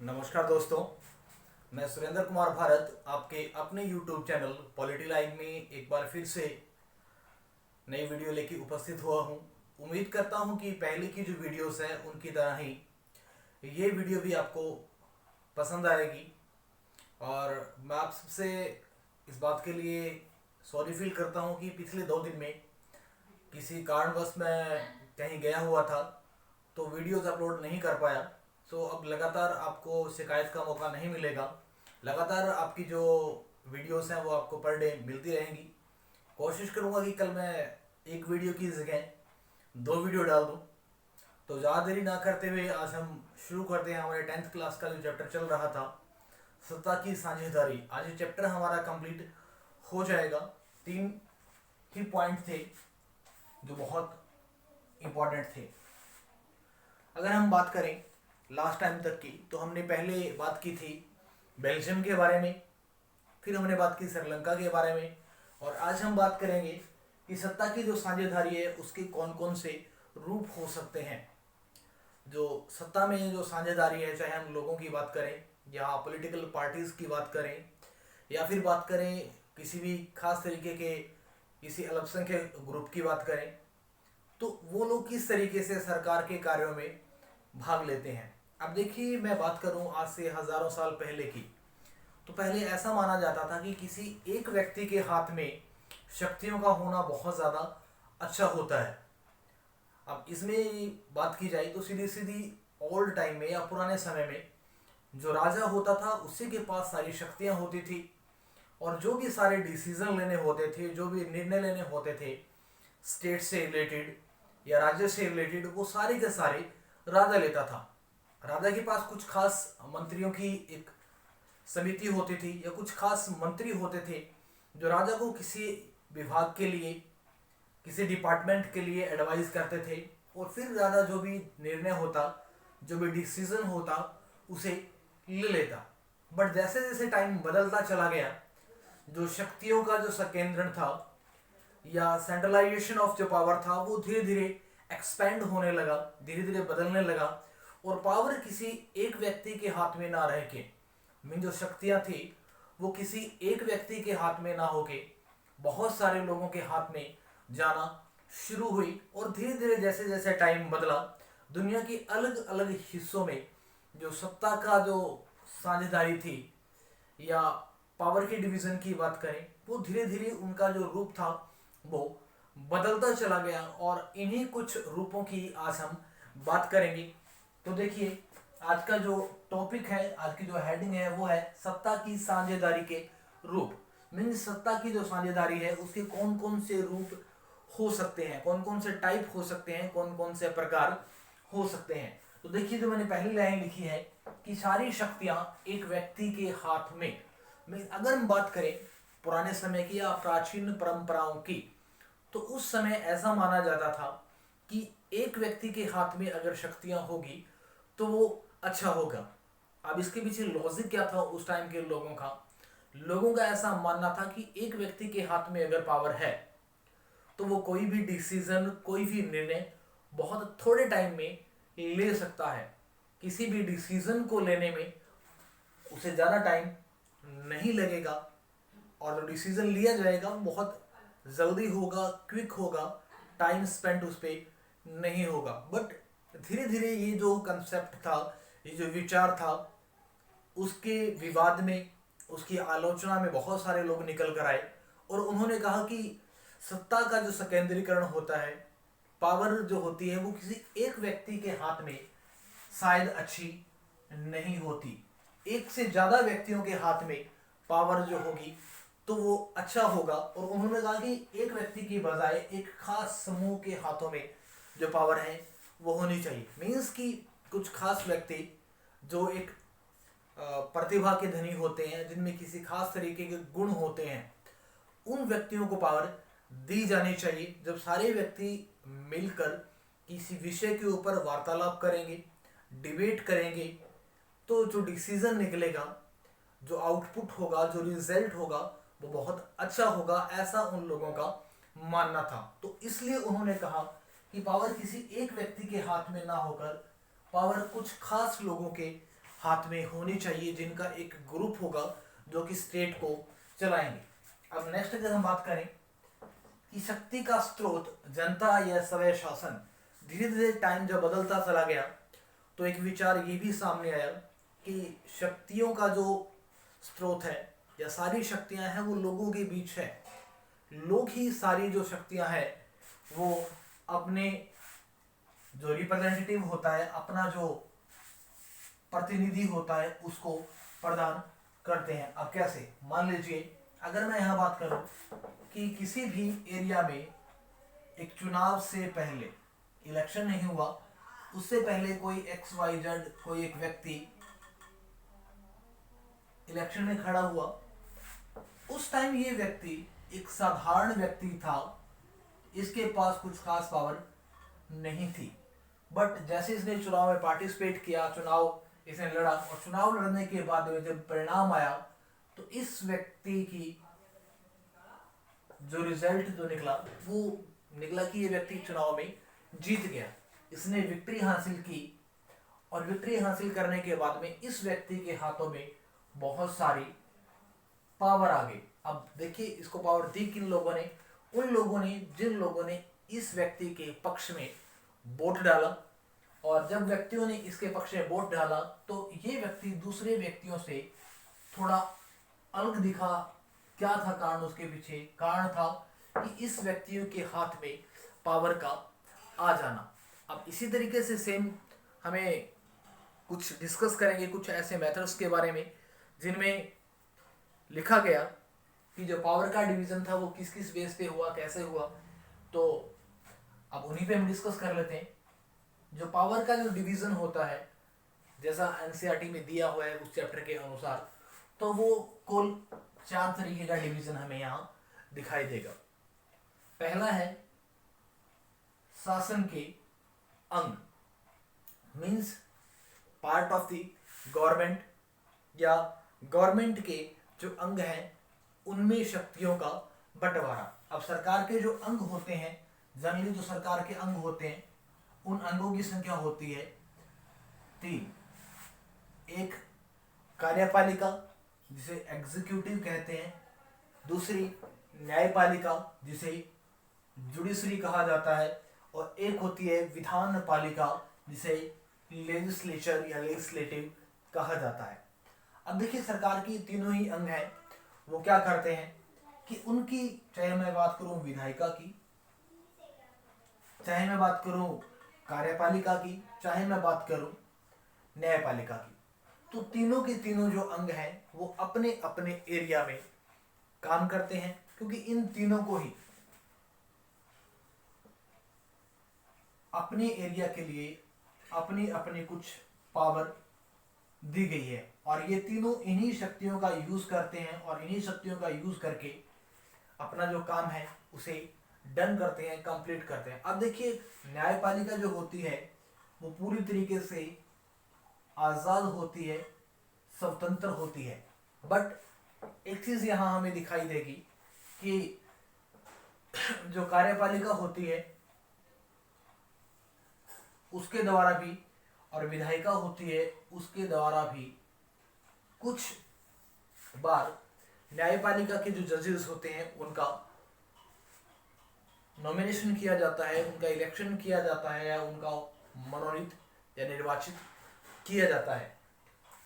नमस्कार दोस्तों, मैं सुरेंद्र कुमार भारत आपके अपने YouTube चैनल पॉलिटी लाइन में एक बार फिर से नई वीडियो लेके उपस्थित हुआ हूँ। उम्मीद करता हूँ कि पहले की जो वीडियोस हैं उनकी तरह ही ये वीडियो भी आपको पसंद आएगी। और मैं आप सबसे इस बात के लिए सॉरी फील करता हूँ कि पिछले 2 दिन में किसी कारणवश मैं कहीं गया हुआ था तो वीडियोस अपलोड नहीं कर पाया। सो अब लगातार आपको शिकायत का मौका नहीं मिलेगा। लगातार आपकी जो वीडियोस हैं वो आपको पर डे मिलती रहेंगी। कोशिश करूँगा कि कल मैं एक वीडियो की जगह 2 वीडियो डाल दूँ। तो ज़्यादा देरी ना करते हुए आज हम शुरू करते हैं हमारे 10th क्लास का जो चैप्टर चल रहा था, सत्ता की साझेदारी। आज ये चैप्टर हमारा कंप्लीट हो जाएगा। 3 ही पॉइंट थे जो बहुत इम्पोर्टेंट थे। अगर हम बात करें लास्ट टाइम तक की, तो हमने पहले बात की थी बेल्जियम के बारे में, फिर हमने बात की श्रीलंका के बारे में, और आज हम बात करेंगे कि सत्ता की जो साझेदारी है उसके कौन कौन से रूप हो सकते हैं। जो सत्ता में जो साझेदारी है, चाहे हम लोगों की बात करें या पॉलिटिकल पार्टीज की बात करें या फिर बात करें किसी भी खास तरीके के किसी अल्पसंख्यक ग्रुप की बात करें, तो वो लोग किस तरीके से सरकार के कार्यों में भाग लेते हैं। अब देखिए, मैं बात करूं आज से हजारों साल पहले की, तो पहले ऐसा माना जाता था कि किसी एक व्यक्ति के हाथ में शक्तियों का होना बहुत ज़्यादा अच्छा होता है। अब इसमें बात की जाए तो सीधी सीधी ओल्ड टाइम में या पुराने समय में जो राजा होता था उसी के पास सारी शक्तियां होती थी, और जो भी सारे डिसीजन लेने होते थे, जो भी निर्णय लेने होते थे स्टेट से रिलेटेड या राज्य से रिलेटेड, वो सारे के सारे राजा लेता था। राजा के पास कुछ खास मंत्रियों की एक समिति होती थी या कुछ खास मंत्री होते थे जो राजा को किसी विभाग के लिए, किसी डिपार्टमेंट के लिए एडवाइस करते थे, और फिर राजा जो भी निर्णय होता, जो भी डिसीजन होता, उसे ले लेता। बट जैसे जैसे टाइम बदलता चला गया, जो शक्तियों का जो संकेंद्रण था या सेंट्रलाइजेशन ऑफ जो पावर था, वो धीरे धीरे एक्सपेंड होने लगा, धीरे धीरे बदलने लगा, और पावर किसी एक व्यक्ति के हाथ में ना रह के, मीन जो शक्तियां थी वो किसी एक व्यक्ति के हाथ में ना होके बहुत सारे लोगों के हाथ में जाना शुरू हुई। और धीरे धीरे जैसे जैसे टाइम बदला, दुनिया के अलग अलग हिस्सों में जो सत्ता का जो साझेदारी थी या पावर के डिवीजन की बात करें, वो धीरे धीरे उनका जो रूप था वो बदलता चला गया। और इन्हीं कुछ रूपों की आज हम बात करेंगे। तो देखिए, आज का जो टॉपिक है, आज की जो हेडिंग है वो है सत्ता की साझेदारी के रूप। मीन सत्ता की जो साझेदारी है उसके कौन कौन से रूप हो सकते हैं, कौन कौन से टाइप हो सकते हैं, कौन कौन से प्रकार हो सकते हैं। तो देखिए, जो मैंने पहली लाइन लिखी है कि सारी शक्तियां एक व्यक्ति के हाथ में। अगर हम बात करें पुराने समय की या प्राचीन परंपराओं की, तो उस समय ऐसा माना जाता था कि एक व्यक्ति के हाथ में अगर शक्तियां होगी तो वो अच्छा होगा। अब इसके पीछे लॉजिक क्या था उस टाइम के लोगों का ऐसा मानना था कि एक व्यक्ति के हाथ में अगर पावर है तो वो कोई भी डिसीजन, कोई भी निर्णय बहुत थोड़े टाइम में ले सकता है। किसी भी डिसीजन को लेने में उसे ज़्यादा टाइम नहीं लगेगा, और जो डिसीजन लिया जाएगा बहुत जल्दी होगा, क्विक होगा, टाइम स्पेंड उस पर नहीं होगा। बट धीरे धीरे ये जो कंसेप्ट था, ये जो विचार था, उसके विवाद में, उसकी आलोचना में बहुत सारे लोग निकल कर आए, और उन्होंने कहा कि सत्ता का जो संकेंद्रीकरण होता है, पावर जो होती है, वो किसी एक व्यक्ति के हाथ में शायद अच्छी नहीं होती। एक से ज्यादा व्यक्तियों के हाथ में पावर जो होगी तो वो अच्छा होगा। और उन्होंने कहा कि एक व्यक्ति की बजाय एक खास समूह के हाथों में जो पावर है वो होनी चाहिए। मीन्स कि कुछ खास व्यक्ति जो एक प्रतिभा के धनी होते हैं, जिनमें किसी खास तरीके के गुण होते हैं, उन व्यक्तियों को पावर दी जानी चाहिए। जब सारे व्यक्ति मिलकर किसी विषय के ऊपर वार्तालाप करेंगे, डिबेट करेंगे, तो जो डिसीजन निकलेगा, जो आउटपुट होगा, जो रिजल्ट होगा, वो बहुत अच्छा होगा, ऐसा उन लोगों का मानना था। तो इसलिए उन्होंने कहा कि पावर किसी एक व्यक्ति के हाथ में ना होकर पावर कुछ खास लोगों के हाथ में होनी चाहिए, जिनका एक ग्रुप होगा जो कि स्टेट को चलाएंगे। अब नेक्स्ट अगर हम बात करें कि शक्ति का स्रोत जनता या स्वय शासन, धीरे धीरे टाइम जब बदलता चला गया तो एक विचार ये भी सामने आया कि शक्तियों का जो स्रोत है या सारी शक्तियां हैं वो लोगों के बीच है। लोग ही सारी जो शक्तियां हैं वो अपने जो रिप्रेजेंटेटिव होता है, अपना जो प्रतिनिधि होता है उसको प्रदान करते हैं। अब कैसे, मान लीजिए अगर मैं यहाँ बात करूँ कि किसी भी एरिया में एक चुनाव से पहले, इलेक्शन नहीं हुआ उससे पहले कोई XYZ कोई एक व्यक्ति इलेक्शन में खड़ा हुआ, उस टाइम ये व्यक्ति एक साधारण व्यक्ति था, इसके पास कुछ खास पावर नहीं थी। बट जैसे इसने चुनाव में पार्टिसिपेट किया, चुनाव इसने लड़ा और चुनाव लड़ने के बाद जब परिणाम आया तो इस व्यक्ति की जो रिजल्ट जो निकला वो निकला कि ये व्यक्ति चुनाव में जीत गया, इसने विक्ट्री हासिल की। और विक्ट्री हासिल करने के बाद में इस व्यक्ति के हाथों में बहुत सारी पावर आ गई। अब देखिए इसको पावर दी किन लोगों ने, उन लोगों ने जिन लोगों ने इस व्यक्ति के पक्ष में वोट डाला। और जब व्यक्तियों ने इसके पक्ष में वोट डाला तो ये व्यक्ति दूसरे व्यक्तियों से थोड़ा अलग दिखा। क्या था कारण उसके पीछे? कारण था कि इस व्यक्तियों के हाथ में पावर का आ जाना। अब इसी तरीके से सेम हमें कुछ डिस्कस करेंगे कुछ ऐसे मेथड्स के बारे में जिनमें लिखा गया कि जो पावर का डिवीजन था वो किस किस बेस पे हुआ, कैसे हुआ। तो अब उन्हीं पे हम डिस्कस कर लेते हैं। जो पावर का जो डिवीजन होता है, जैसा एनसीईआरटी में दिया हुआ है उस चैप्टर के अनुसार, तो वो कुल 4 तरीके का डिवीजन हमें यहाँ दिखाई देगा। पहला है शासन के अंग, means part of the government, या गवर्नमेंट के जो अंग हैं उनमें शक्तियों का बंटवारा। अब सरकार के जो अंग होते हैं, जनरली जो सरकार के अंग होते हैं उन अंगों की संख्या होती है 3। एक कार्यपालिका जिसे एग्जीक्यूटिव कहते हैं, दूसरी न्यायपालिका जिसे जुडिशरी कहा जाता है, और एक होती है विधान पालिका जिसे लेजिस्लेचर या लेजिस्लेटिव कहा जाता है। अब देखिए सरकार की तीनों ही अंग हैं, वो क्या करते हैं कि उनकी, चाहे मैं बात करूं विधायिका की, चाहे मैं बात करूं कार्यपालिका की, चाहे मैं बात करूं न्यायपालिका की, तो तीनों के तीनों जो अंग हैं वो अपने अपने एरिया में काम करते हैं, क्योंकि इन तीनों को ही अपने एरिया के लिए अपनी अपनी कुछ पावर दी गई है। और ये तीनों इन्हीं शक्तियों का यूज करते हैं और इन्हीं शक्तियों का यूज करके अपना जो काम है उसे डन करते हैं, कंप्लीट करते हैं। अब देखिए न्यायपालिका जो होती है वो पूरी तरीके से आजाद होती है, स्वतंत्र होती है। बट एक चीज यहां हमें दिखाई देगी कि जो कार्यपालिका होती है उसके द्वारा भी, और विधायिका होती है उसके द्वारा भी, कुछ बार न्यायपालिका के जो जजेस होते हैं उनका नॉमिनेशन किया जाता है, उनका इलेक्शन किया जाता है, या उनका मनोनीत या निर्वाचित किया जाता है।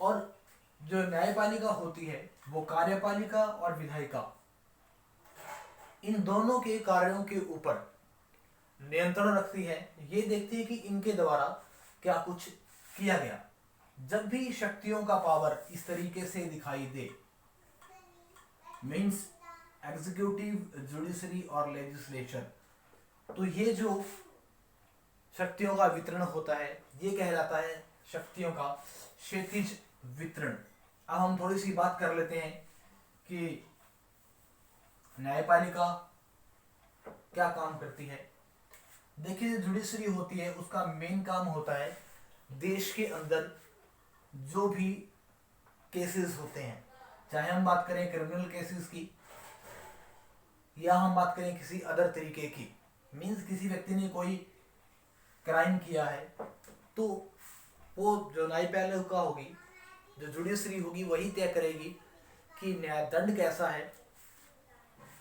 और जो न्यायपालिका होती है वो कार्यपालिका और विधायिका इन दोनों के कार्यों के ऊपर नियंत्रण रखती है। ये देखती है कि इनके द्वारा क्या कुछ किया गया। जब भी शक्तियों का पावर इस तरीके से दिखाई दे, मीन्स एग्जीक्यूटिव, जुडिशरी और लेजिस्लेचर, तो ये जो शक्तियों का वितरण होता है ये कहलाता है शक्तियों का क्षैतिज वितरण। अब हम थोड़ी सी बात कर लेते हैं कि न्यायपालिका क्या काम करती है। देखिए जुडिशरी होती है उसका मेन काम होता है देश के अंदर जो भी केसेस होते हैं, चाहे हम बात करें क्रिमिनल केसेस की या हम बात करें किसी अदर तरीके की, मीन्स किसी व्यक्ति ने कोई क्राइम किया है तो वो जो न्यायपालिका होगी जो जुडिशरी होगी वही तय करेगी कि न्यायदंड कैसा है,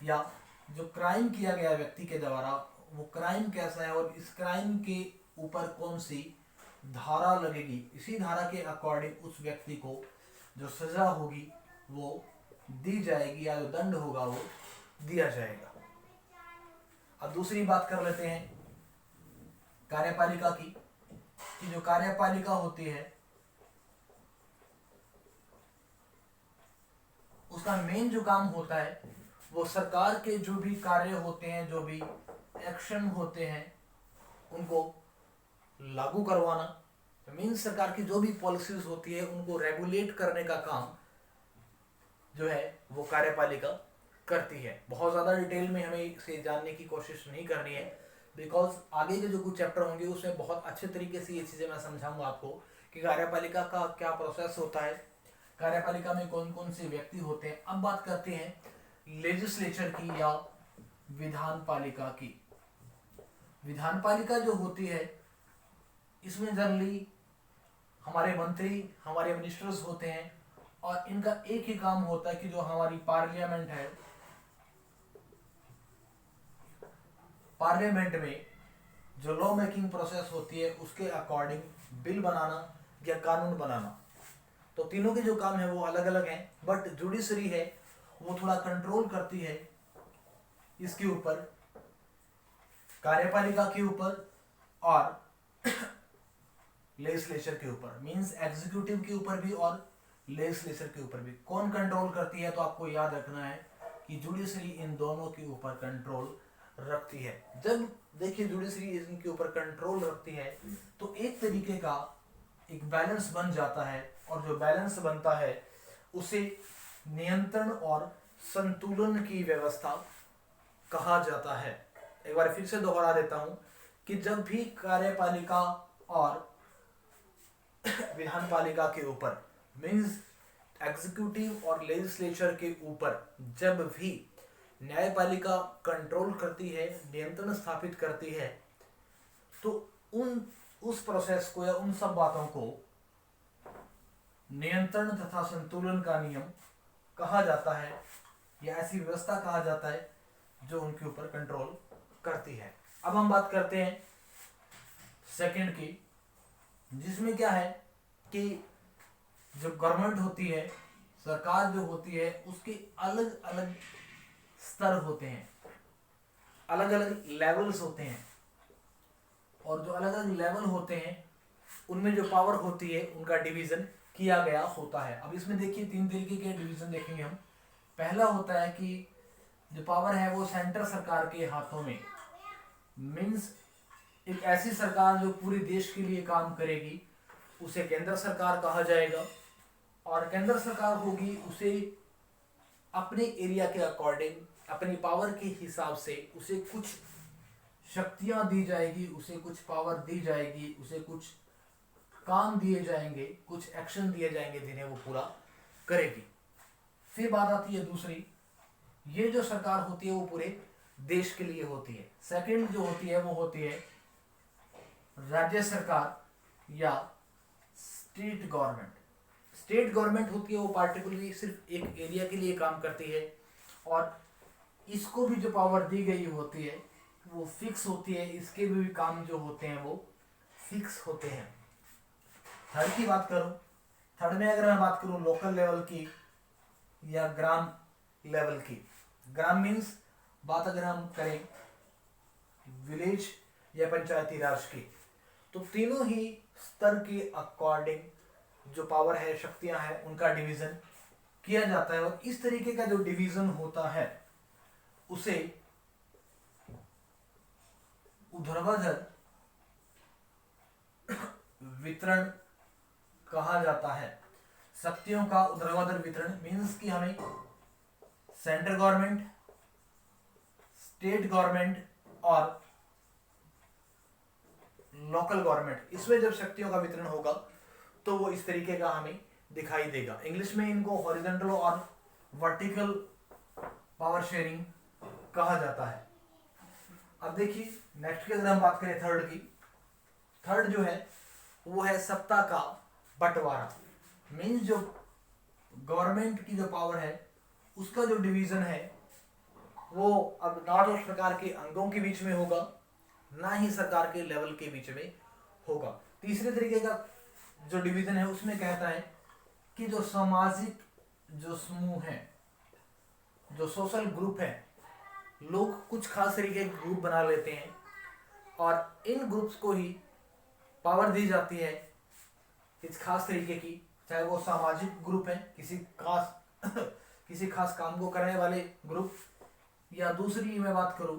या जो क्राइम किया गया व्यक्ति के द्वारा वो क्राइम कैसा है और इस क्राइम के ऊपर कौन सी धारा लगेगी। इसी धारा के अकॉर्डिंग उस व्यक्ति को जो सजा होगी वो दी जाएगी, या जो दंड होगा वो दिया जाएगा। अब दूसरी बात कर लेते हैं कार्यपालिका की, कि जो कार्यपालिका होती है उसका मेन जो काम होता है वो सरकार के जो भी कार्य होते हैं, जो भी एक्शन होते हैं उनको लागू करवाना। मीन्स सरकार की जो भी पॉलिसीज होती है उनको रेगुलेट करने का काम जो है वो कार्यपालिका करती है। बहुत ज़्यादा डिटेल में हमें इसे जानने की कोशिश नहीं करनी है, बिकॉज आगे के जो कुछ चैप्टर होंगे उसमें बहुत अच्छे तरीके से ये चीज़ें मैं समझाऊंगा आपको कि कार्यपालिका का क्या प्रोसेस होता है, कार्यपालिका में कौन कौन से व्यक्ति होते हैं। अब बात करते हैं लेजिस्लेचर की या विधान पालिका की। विधान पालिका जो होती है इसमें जनरली हमारे मंत्री, हमारे मिनिस्टर्स होते हैं, और इनका एक ही काम होता है कि जो हमारी पार्लियामेंट है, पार्लियामेंट में जो लॉ मेकिंग प्रोसेस होती है उसके अकॉर्डिंग बिल बनाना या कानून बनाना। तो तीनों के जो काम है वो अलग अलग हैं, बट जुडिशरी है वो थोड़ा कंट्रोल करती है इसके ऊपर, कार्यपालिका के ऊपर और लेजिस्लेचर के ऊपर। मींस एग्जीक्यूटिव के ऊपर भी और लेजिस्लेचर के ऊपर भी। कौन कंट्रोल करती है, तो आपको याद रखना है कि जुडिशरी इन दोनों के ऊपर कंट्रोल रखती है। जब देखिए जुडिशरी इनके ऊपर कंट्रोल रखती है तो एक तरीके का एक बैलेंस बन जाता है, और जो बैलेंस बनता है उसे नियंत्रण और संतुलन की व्यवस्था कहा जाता है। एक बार फिर से दोहरा देता हूं कि जब भी कार्यपालिका और विधान पालिका के ऊपर, मींस एग्जीक्यूटिव और लेजिस्लेचर के ऊपर जब भी न्यायपालिका कंट्रोल करती है, नियंत्रण स्थापित करती है, तो उस प्रोसेस को या उन सब बातों को नियंत्रण तथा संतुलन का नियम कहा जाता है, या ऐसी व्यवस्था कहा जाता है जो उनके ऊपर कंट्रोल करती है। अब हम बात करते हैं सेकंड की, जिसमें क्या है कि जो गवर्नमेंट होती है, सरकार जो होती है, उसके अलग अलग स्तर होते हैं, अलग अलग लेवल्स होते हैं, और जो अलग अलग लेवल होते हैं उनमें जो पावर होती है उनका डिवीजन किया गया होता है। अब इसमें देखिए 3 तरीके के डिवीजन देखेंगे हम। पहला होता है कि जो पावर है वो सेंटर सरकार के हाथों में, मींस एक ऐसी सरकार जो पूरे देश के लिए काम करेगी उसे केंद्र सरकार कहा जाएगा, और केंद्र सरकार होगी उसे अपने एरिया के अकॉर्डिंग, अपनी पावर के हिसाब से उसे कुछ शक्तियां दी जाएगी, उसे कुछ पावर दी जाएगी, उसे कुछ काम दिए जाएंगे, कुछ एक्शन दिए जाएंगे जिन्हें वो पूरा करेगी। फिर बात आती है दूसरी, ये जो सरकार होती है वो पूरे देश के लिए होती है। सेकंड जो होती है वो होती है राज्य सरकार या स्टेट गवर्नमेंट। स्टेट गवर्नमेंट होती है वो पार्टिकुलरली सिर्फ एक एरिया के लिए काम करती है, और इसको भी जो पावर दी गई होती है वो फिक्स होती है, इसके भी काम जो होते हैं वो फिक्स होते हैं। थर्ड की बात करूं, थर्ड में अगर मैं बात करूं लोकल लेवल की या ग्राम लेवल की। ग्राम मीन्स बात अगर हम करें विलेज या पंचायती राज की, तो तीनों ही स्तर के अकॉर्डिंग जो पावर है, शक्तियां हैं, उनका डिवीजन किया जाता है। और इस तरीके का जो डिवीजन होता है उसे ऊर्ध्वाधर वितरण कहा जाता है। शक्तियों का ऊर्ध्वाधर वितरण मीन्स कि हमें सेंट्रल गवर्नमेंट, स्टेट गवर्नमेंट और लोकल गवर्नमेंट, इसमें जब शक्तियों का वितरण होगा तो वो इस तरीके का हमें दिखाई देगा। इंग्लिश में इनको हॉरिजॉन्टल और वर्टिकल पावर शेयरिंग कहा जाता है। अब देखिए नेक्स्ट की अगर हम बात करें थर्ड की, थर्ड जो है वो है सत्ता का बंटवारा। मीन्स जो गवर्नमेंट की जो पावर है उसका जो डिवीजन है वो अब ना तो सरकार के अंगों के बीच में होगा, ना ही सरकार के लेवल के बीच में होगा। तीसरे तरीके का जो डिवीजन है उसमें कहता है कि जो सामाजिक जो समूह है, जो सोशल ग्रुप है, लोग कुछ खास तरीके के ग्रुप बना लेते हैं और इन ग्रुप्स को ही पावर दी जाती है इस खास तरीके की, चाहे वो सामाजिक ग्रुप है, किसी खास किसी खास काम को करने वाले ग्रुप, या दूसरी मैं बात करूं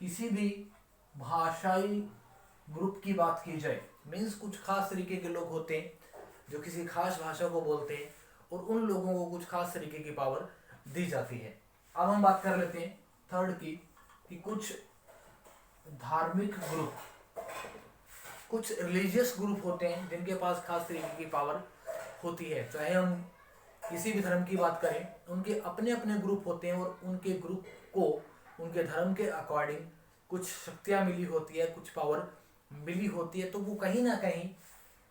किसी भी भाषाई ग्रुप की बात की जाए, मीन्स कुछ खास तरीके के लोग होते हैं जो किसी खास भाषा को बोलते हैं और उन लोगों को कुछ खास तरीके की पावर दी जाती है। अब हम बात कर लेते हैं थर्ड की कि कुछ धार्मिक ग्रुप, कुछ रिलीजियस ग्रुप होते हैं जिनके पास खास तरीके की पावर होती है। चाहे हम किसी भी धर्म की बात करें, उनके अपने अपने ग्रुप होते हैं और उनके ग्रुप को उनके धर्म के अकॉर्डिंग कुछ शक्तियाँ मिली होती है, कुछ पावर मिली होती है, तो वो कहीं ना कहीं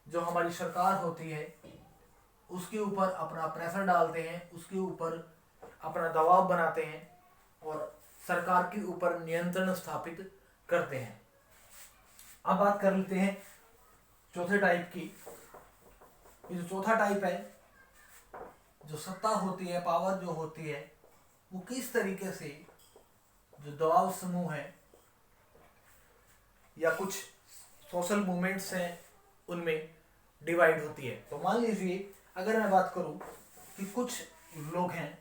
जो हमारी सरकार होती है उसके ऊपर अपना प्रेशर डालते हैं, उसके ऊपर अपना दबाव बनाते हैं और सरकार के ऊपर नियंत्रण स्थापित करते हैं। अब बात कर लेते हैं चौथे टाइप की। ये जो चौथा टाइप है, जो सत्ता होती है, पावर जो होती है, वो किस तरीके से जो दबाव समूह है या कुछ सोशल मूवमेंट्स हैं उनमें डिवाइड होती है। तो मान लीजिए अगर मैं बात करूं कि कुछ लोग हैं,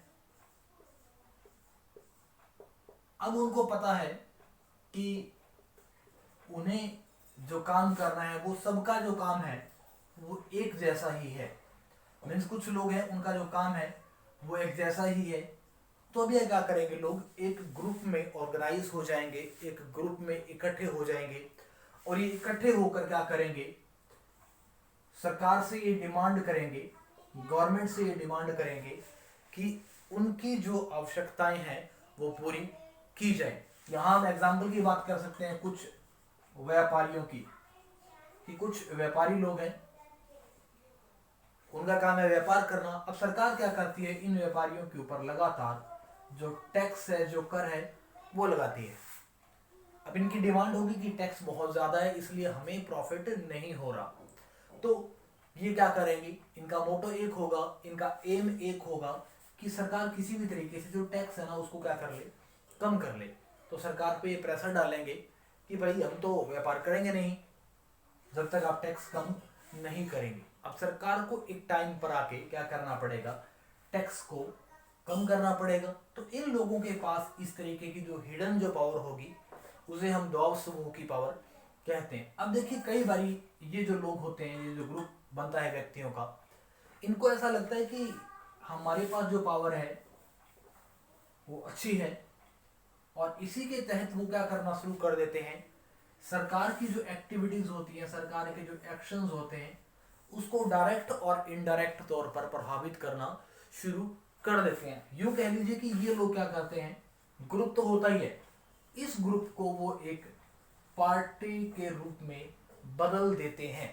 अब उनको पता है कि उन्हें जो काम करना है वो सबका जो काम है वो एक जैसा ही है, मीन्स कुछ लोग हैं उनका जो काम है वो एक जैसा ही है, तो अब ये क्या करेंगे, लोग एक ग्रुप में ऑर्गेनाइज हो जाएंगे, एक ग्रुप में इकट्ठे हो जाएंगे और ये इकट्ठे होकर क्या करेंगे, सरकार से ये डिमांड करेंगे, गवर्नमेंट से ये डिमांड करेंगे कि उनकी जो आवश्यकताएं हैं वो पूरी की जाए। यहाँ हम एग्जाम्पल की बात कर सकते हैं कुछ व्यापारियों की, कि कुछ व्यापारी लोग हैं, उनका काम है व्यापार करना। अब सरकार क्या करती है, इन व्यापारियों के ऊपर लगातार जो टैक्स है, जो कर है वो लगाती है। अब इनकी डिमांड होगी कि टैक्स बहुत ज्यादा है इसलिए हमें प्रॉफिट नहीं हो रहा, तो ये क्या करेंगी, इनका मोटो एक होगा, इनका एम एक होगा कि सरकार किसी भी तरीके से जो टैक्स है ना उसको क्या कर ले, कम कर ले। तो सरकार पे प्रेशर डालेंगे कि भाई हम तो व्यापार करेंगे नहीं जब तक आप टैक्स कम नहीं करेंगे। अब सरकार को एक टाइम पर आके क्या करना पड़ेगा, टैक्स को कम करना पड़ेगा। तो इन लोगों के पास इस तरीके की जो हिडन जो पावर होगी उसे हम दबाव समूह की पावर कहते हैं। अब देखिए कई बारी ये जो लोग होते हैं, ये जो ग्रुप बनता है व्यक्तियों का, इनको ऐसा लगता है कि हमारे पास जो पावर है वो अच्छी है और इसी के तहत वो क्या करना शुरू कर देते हैं, सरकार की जो एक्टिविटीज होती हैं, सरकार के जो एक्शंस होते हैं उसको डायरेक्ट और इनडायरेक्ट तौर पर प्रभावित करना शुरू कर देते हैं। यूं कह लीजिए कि ये लोग क्या करते हैं, ग्रुप तो होता ही है, इस ग्रुप को वो एक पार्टी के रूप में बदल देते हैं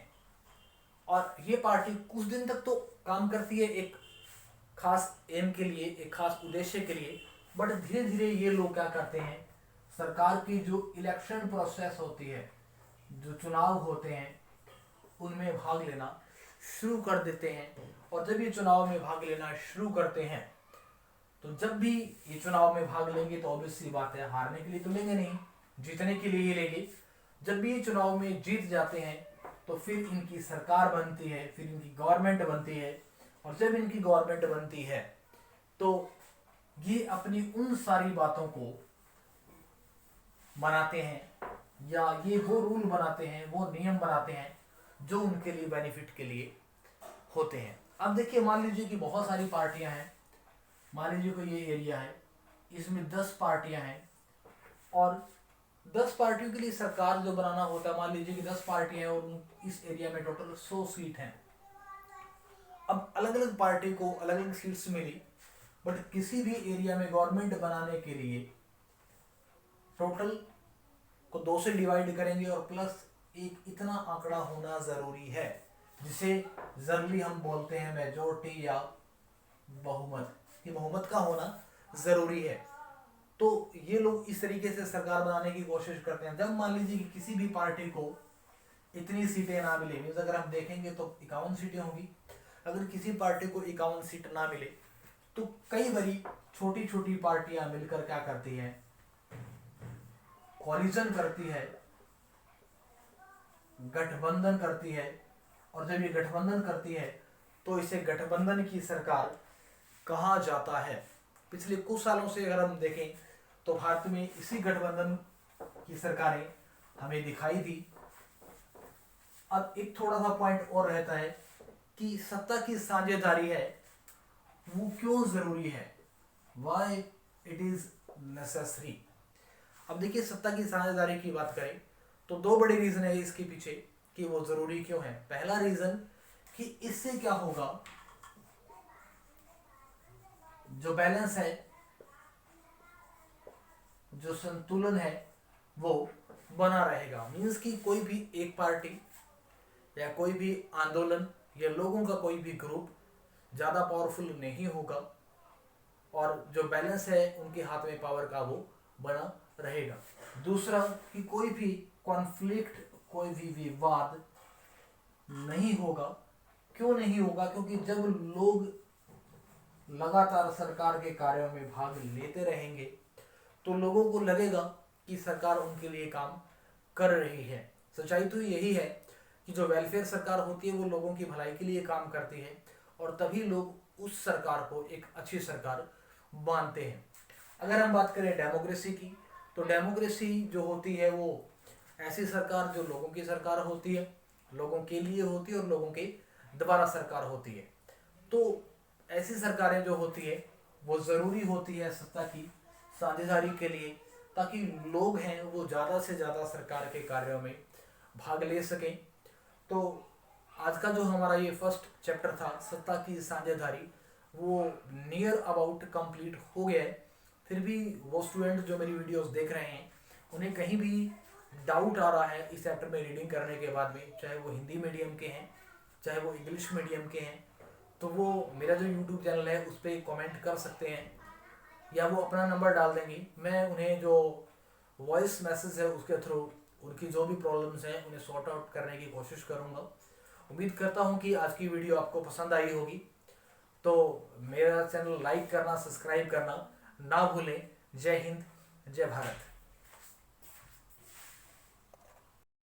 और ये पार्टी कुछ दिन तक तो काम करती है एक खास एम के लिए, एक खास उद्देश्य के लिए, बट धीरे धीरे ये लोग क्या करते हैं, सरकार की जो इलेक्शन प्रोसेस होती है, जो चुनाव होते हैं उनमें भाग लेना शुरू कर देते हैं। और जब ये चुनाव में भाग लेना शुरू करते हैं तो जब भी ये चुनाव में भाग लेंगे तो ऑब्वियस सी बात है हारने के लिए तो लेंगे नहीं, जीतने के लिए ही लेंगे। जब भी ये चुनाव में जीत जाते हैं तो फिर इनकी सरकार बनती है, फिर इनकी गवर्नमेंट बनती है और जब इनकी गवर्नमेंट बनती है तो ये अपनी उन सारी बातों को बनाते हैं या ये वो रूल बनाते हैं, वो नियम बनाते हैं जो उनके लिए बेनिफिट के लिए होते हैं। अब देखिए मान लीजिए कि बहुत सारी पार्टियां हैं, मान लीजिए कोई ये एरिया है, इसमें 10 पार्टियां हैं और 10 पार्टियों के लिए सरकार जो बनाना होता है, मान लीजिए कि 10 पार्टियां हैं और इस एरिया में टोटल 100 सीट हैं। अब अलग अलग पार्टी को अलग अलग सीट्स मिली, बट किसी भी एरिया में गवर्नमेंट बनाने के लिए टोटल को 2 से डिवाइड करेंगे और प्लस एक इतना आंकड़ा होना जरूरी है जिसे जनरली हम बोलते हैं मेजोरिटी या बहुमत, कि बहुमत का होना जरूरी है। तो ये लोग इस तरीके से सरकार बनाने की कोशिश करते हैं। जब मान लीजिए कि किसी भी पार्टी को इतनी सीटें ना मिले, मीन्स अगर हम देखेंगे तो 51 सीटें होंगी, अगर किसी पार्टी को 51 सीट ना मिले तो कई बारी छोटी छोटी पार्टियां मिलकर क्या करती हैं, कोलिजन करती है, गठबंधन करती है। और जब ये गठबंधन करती है तो इसे गठबंधन की सरकार कहा जाता है। पिछले कुछ सालों से अगर हम देखें तो भारत में इसी गठबंधन की सरकारें हमें दिखाई दी। अब एक थोड़ा सा पॉइंट और रहता है कि सत्ता की साझेदारी है वो क्यों जरूरी है, वाई इट इज नेसेसरी। अब देखिए सत्ता की साझेदारी की बात करें तो दो बड़े रीजन है इसके पीछे कि वो जरूरी क्यों है। पहला रीजन कि इससे क्या होगा, जो बैलेंस है, जो संतुलन है वो बना रहेगा। मीन्स कि कोई भी एक पार्टी या कोई भी आंदोलन या लोगों का कोई भी ग्रुप ज़्यादा पावरफुल नहीं होगा और जो बैलेंस है उनके हाथ में पावर का वो बना रहेगा। दूसरा कि कोई भी कॉन्फ्लिक्ट, कोई भी विवाद नहीं होगा। क्यों नहीं होगा, क्योंकि जब लोग लगातार सरकार के कार्यों में भाग लेते रहेंगे तो लोगों को लगेगा कि सरकार उनके लिए काम कर रही है। सच्चाई तो यही है कि जो वेलफेयर सरकार होती है वो लोगों की भलाई के लिए काम करती है और तभी लोग उस सरकार को एक अच्छी सरकार मानते हैं। अगर हम बात करें डेमोक्रेसी की तो डेमोक्रेसी जो होती है वो ऐसी सरकार जो लोगों की सरकार होती है, लोगों के लिए होती है और लोगों के द्वारा सरकार होती है। तो ऐसी सरकारें जो होती है वो ज़रूरी होती है सत्ता की साझेदारी के लिए, ताकि लोग हैं वो ज़्यादा से ज़्यादा सरकार के कार्यों में भाग ले सकें। तो आज का जो हमारा ये फर्स्ट चैप्टर था सत्ता की साझेदारी वो नियर अबाउट कंप्लीट हो गया है। फिर भी वो स्टूडेंट जो मेरी वीडियोस देख रहे हैं उन्हें कहीं भी डाउट आ रहा है इस चैप्टर में रीडिंग करने के बाद में, चाहे वो हिंदी मीडियम के हैं चाहे वो इंग्लिश मीडियम के हैं, तो वो मेरा जो यूट्यूब चैनल है उस पर कमेंट कर सकते हैं या वो अपना नंबर डाल देंगे। मैं उन्हें जो वॉइस मैसेज है उसके थ्रू उनकी जो भी प्रॉब्लम्स हैं उन्हें सॉर्ट आउट करने की कोशिश करूँगा। उम्मीद करता हूँ कि आज की वीडियो आपको पसंद आई होगी। तो मेरा चैनल लाइक करना, सब्सक्राइब करना ना भूलें। जय हिंद, जय भारत।